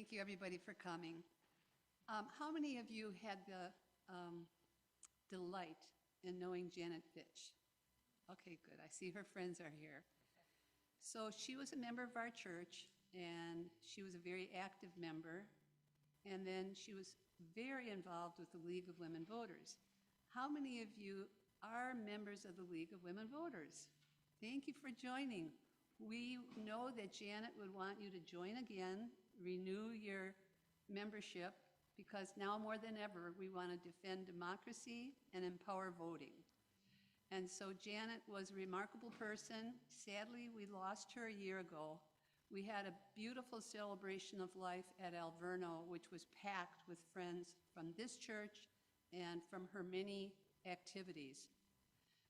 Thank you, everybody, for coming. How many of you had the delight in knowing Janet Fitch? Okay, good. I see her friends are here. So she was a member of our church, and she was a very active member, and then she was very involved with the League of Women Voters. How many of you are members of the League of Women Voters? Thank you for joining. We know that Janet would want you to join again, renew your membership, because now more than ever, we want to defend democracy and empower voting. And so Janet was a remarkable person. Sadly, we lost her a year ago. We had a beautiful celebration of life at Alverno, which was packed with friends from this church and from her many activities.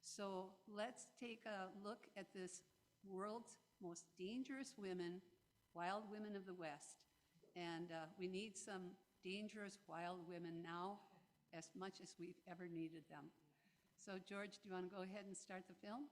So let's take a look at this world's most dangerous women, wild women of the West. And we need some dangerous wild women now as much as we've ever needed them. So George, do you want to go ahead and start the film?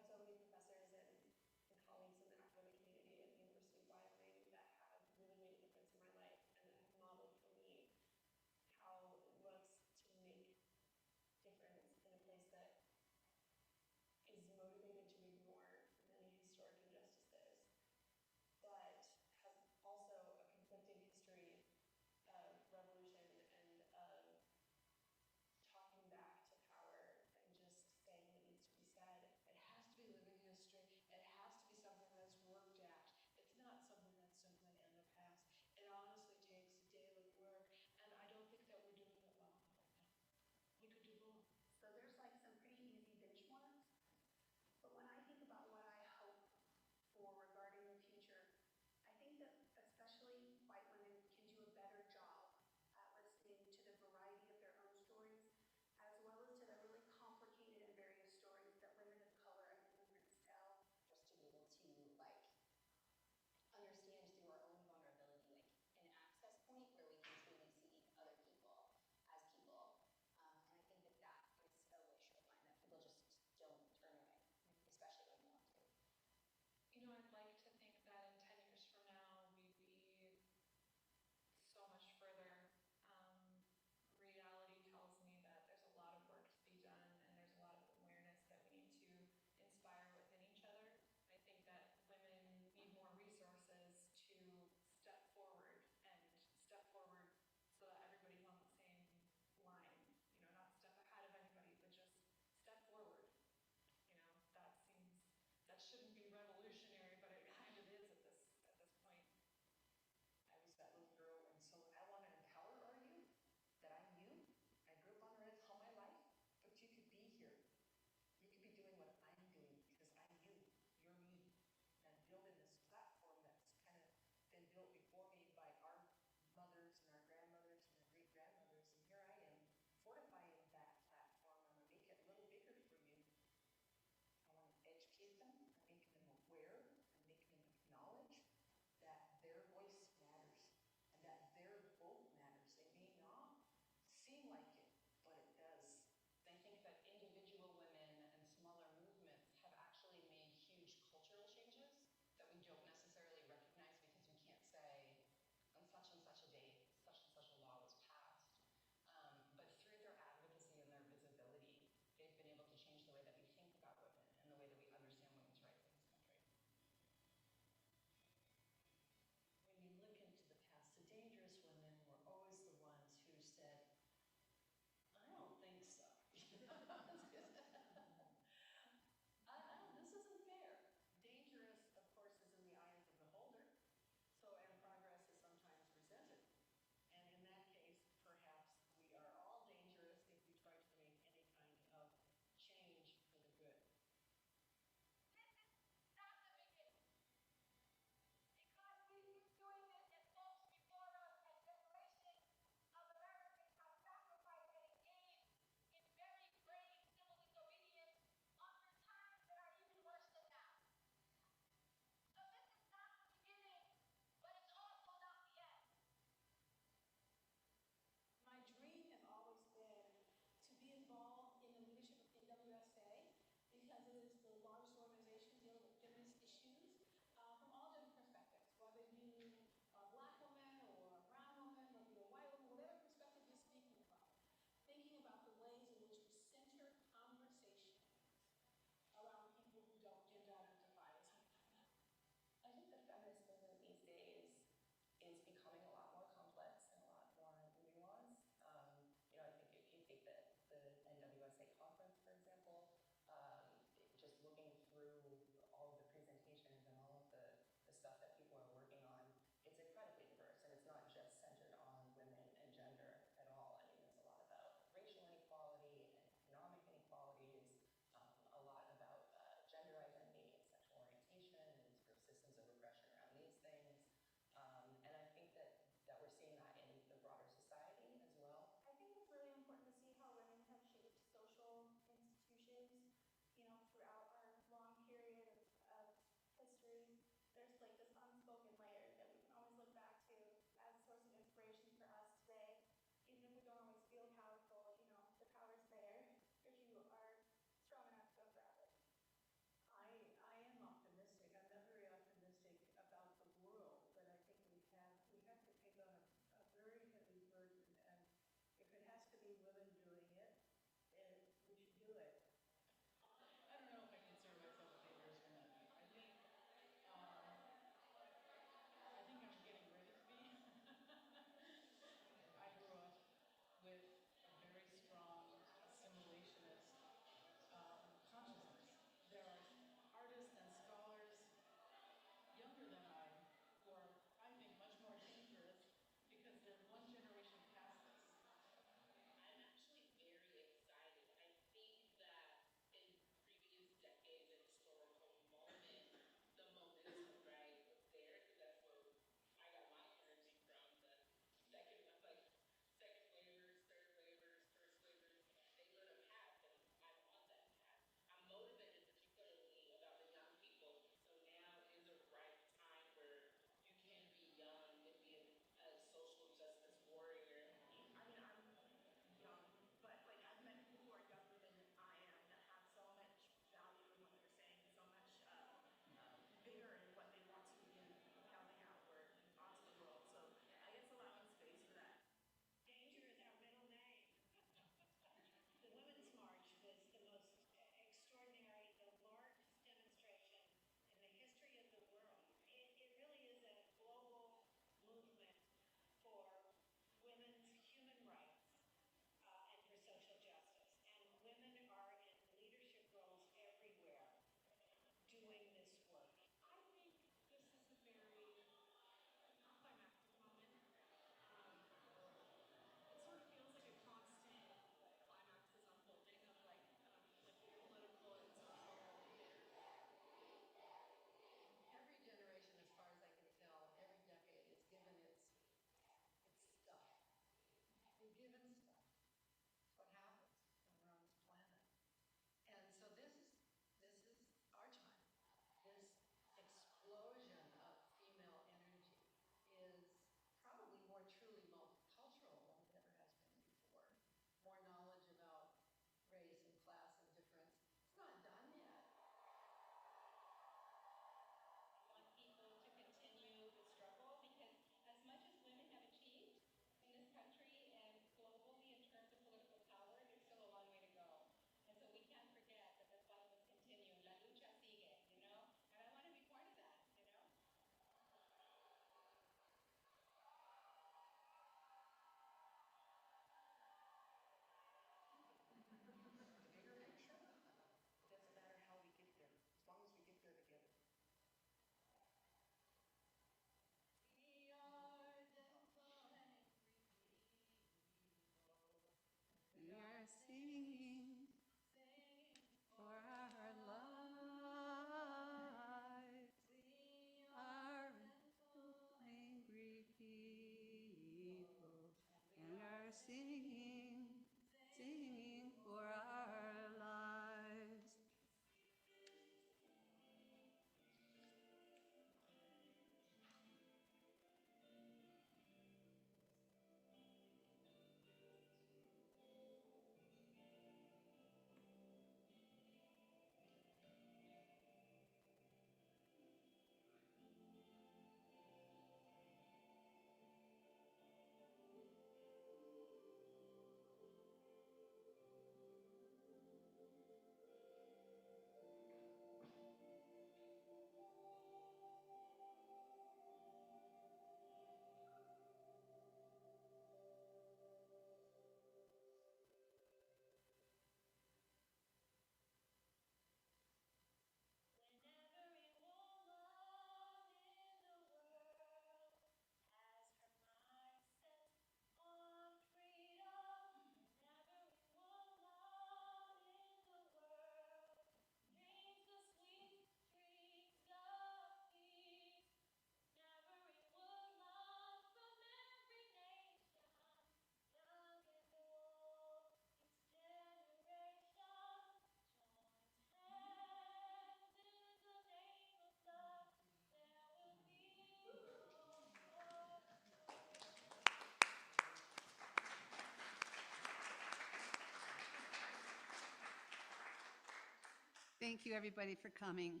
Thank you, everybody, for coming.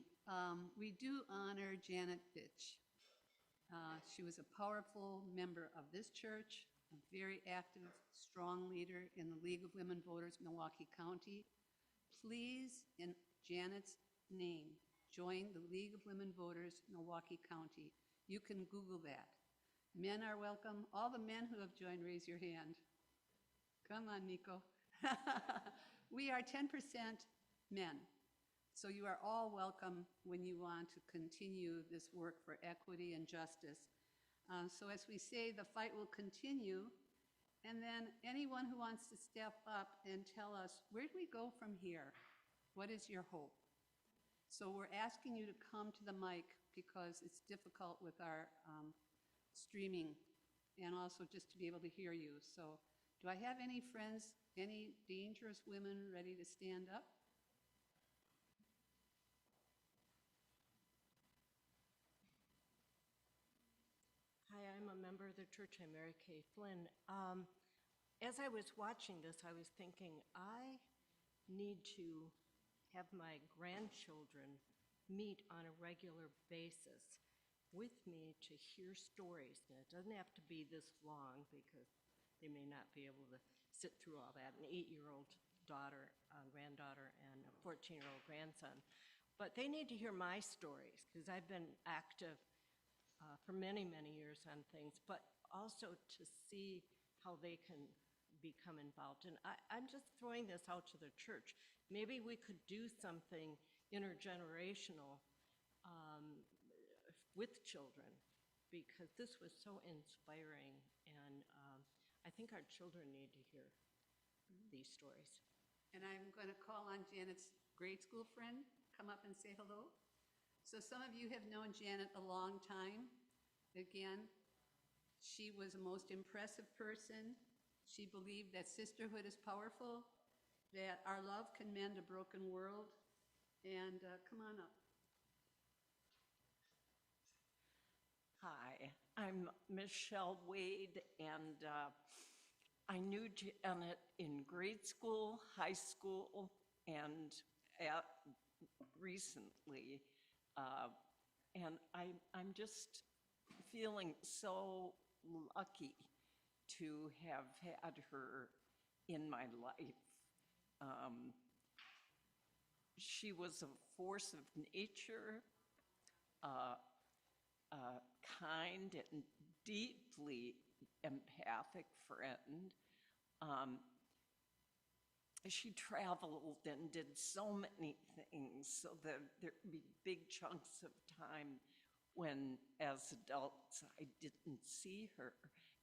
We do honor Janet Fitch. She was a powerful member of this church, a very active, strong leader in the League of Women Voters, Milwaukee County. Please, in Janet's name, join the League of Women Voters, Milwaukee County. You can Google that. Men are welcome. All the men who have joined, raise your hand. Come on, Nico. We are 10% men. So you are all welcome when you want to continue this work for equity and justice. So as we say, the fight will continue. And then anyone who wants to step up and tell us, where do we go from here? What is your hope? So we're asking you to come to the mic because it's difficult with our streaming and also just to be able to hear you. So do I have any friends, any dangerous women ready to stand up? Hi, I'm a member of the church. I'm Mary Kay Flynn. As I was watching this, I was thinking, I need to have my grandchildren meet on a regular basis with me to hear stories. And it doesn't have to be this long because they may not be able to sit through all that. An 8-year-old daughter, granddaughter, and a 14-year-old grandson. But they need to hear my stories because I've been active for many, many years on things, but also to see how they can become involved. And I'm just throwing this out to the church. Maybe we could do something intergenerational with children, because this was so inspiring, and I think our children need to hear these stories. And I'm going to call on Janet's grade school friend. Come up and say hello. So some of you have known Janet a long time. Again, she was a most impressive person. She believed that sisterhood is powerful, that our love can mend a broken world. And come on up. Hi, I'm Michelle Wade, and I knew Janet in grade school, high school, and recently. And I'm just feeling so lucky to have had her in my life. She was a force of nature, a kind and deeply empathic friend. She traveled and did so many things so that there'd be big chunks of time when, as adults, I didn't see her.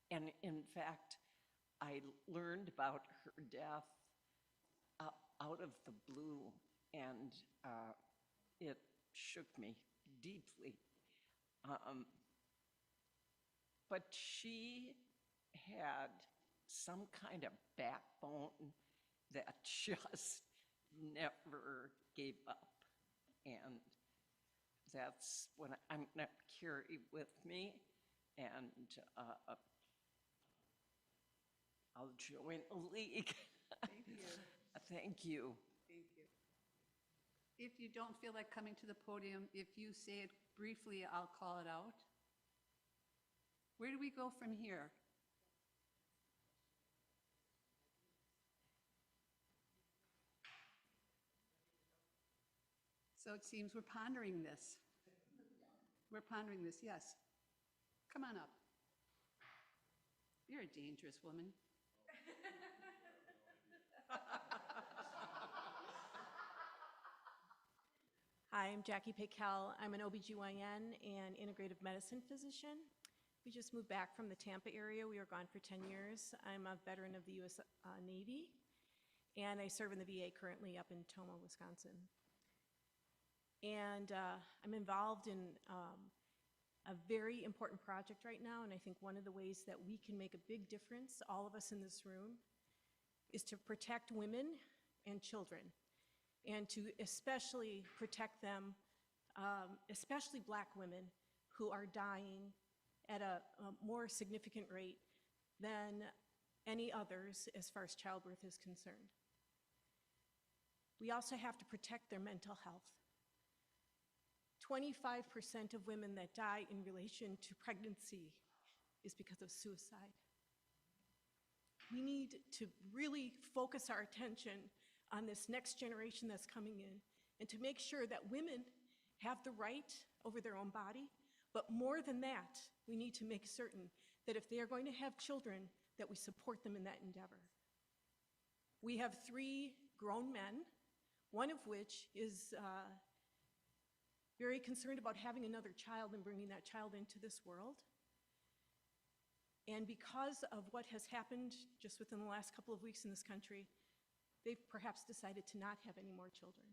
And in fact, I learned about her death out of the blue, and it shook me deeply. But she had some kind of backbone that just never gave up. And that's what I'm going to carry with me. And I'll join a league. Thank you. Thank you. Thank you. If you don't feel like coming to the podium, if you say it briefly, I'll call it out. Where do we go from here? So it seems we're pondering this. We're pondering this, yes. Come on up. You're a dangerous woman. Hi, I'm Jackie Paykel. I'm an OBGYN and integrative medicine physician. We just moved back from the Tampa area. We were gone for 10 years. I'm a veteran of the U.S. Navy, and I serve in the VA currently up in Tomah, Wisconsin. And I'm involved in a very important project right now, and I think one of the ways that we can make a big difference, all of us in this room, is to protect women and children, and to especially protect them, especially Black women who are dying at a more significant rate than any others as far as childbirth is concerned. we also have to protect their mental health. 25% of women that die in relation to pregnancy is because of suicide. We need to really focus our attention on this next generation that's coming in and to make sure that women have the right over their own body, but more than that, we need to make certain that if they are going to have children, that we support them in that endeavor. We have 3 grown men, one of which is very concerned about having another child and bringing that child into this world. And because of what has happened just within the last couple of weeks in this country, they've perhaps decided to not have any more children.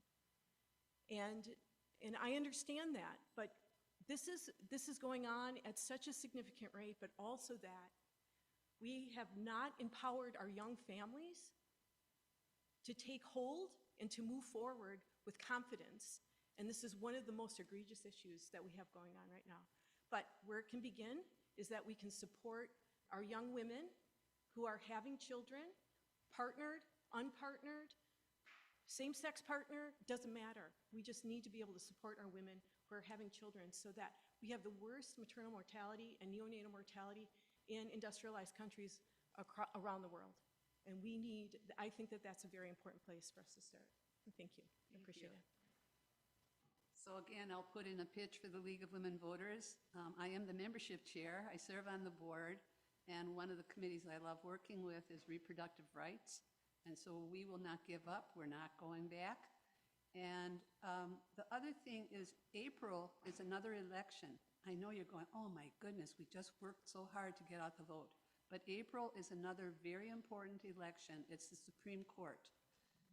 And I understand that, but this is going on at such a significant rate, but also that we have not empowered our young families to take hold and to move forward with confidence. And this is one of the most egregious issues that we have going on right now. But where it can begin is that we can support our young women who are having children, partnered, unpartnered, same-sex partner, doesn't matter. We just need to be able to support our women who are having children so that we have the worst maternal mortality and neonatal mortality in industrialized countries around the world. And I think that that's a very important place for us to start. Thank you. I appreciate it. So again, I'll put in a pitch for the League of Women Voters. I am the membership chair. I serve on the board, and one of the committees I love working with is reproductive rights. And so we will not give up. We're not going back. And the other thing is April is another election. I know you're going, oh my goodness, we just worked so hard to get out the vote. But April is another very important election. It's the Supreme Court.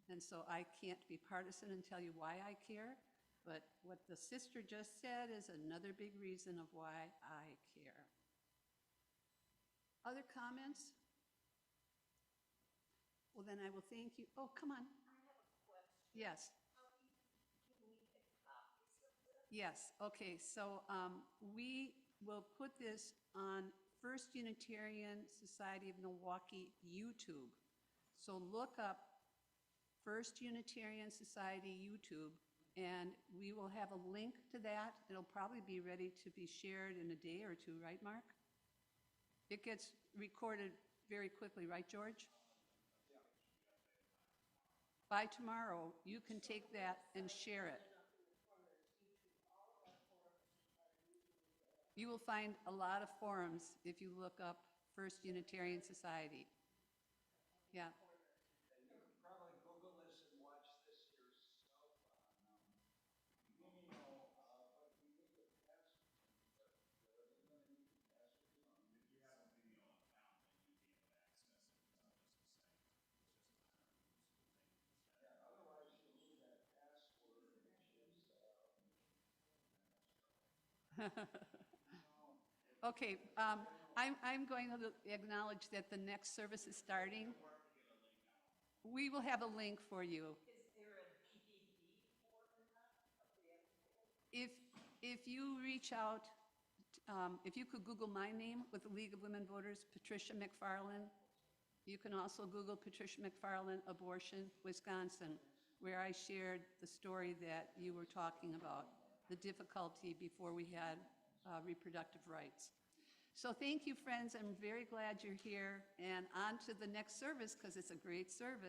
And so I can't be partisan and tell you why I care, but what the sister just said is another big reason of why I care. Other comments? Well, then I will thank you. Oh, come on. I have a question. Yes. Can we get copies of this? Yes, okay, so we will put this on First Unitarian Society of Milwaukee YouTube. So look up First Unitarian Society YouTube, and we will have a link to that. It'll probably be ready to be shared in a day or 2, right, Mark? It gets recorded very quickly, right, George? By tomorrow, you can take that and share it. You will find a lot of forums if you look up First Unitarian Society. Yeah. And you could probably Google this and watch this yourself on Vimeo, but we need the password. But are they going to need the password? If you have a Vimeo account, then you'd be able to access it. It's just the same. It's just a matter of who's using it. Yeah, otherwise you'll lose that password, which is Okay, I'm going to acknowledge that the next service is starting. We will have a link for you. Is there a DVD for that? If you reach out, if you could Google my name with the League of Women Voters, Patricia McFarland. You can also Google Patricia McFarland Abortion, Wisconsin, where I shared the story that you were talking about, the difficulty before we had reproductive rights. So thank you, friends. I'm very glad you're here. And on to the next service, because it's a great service.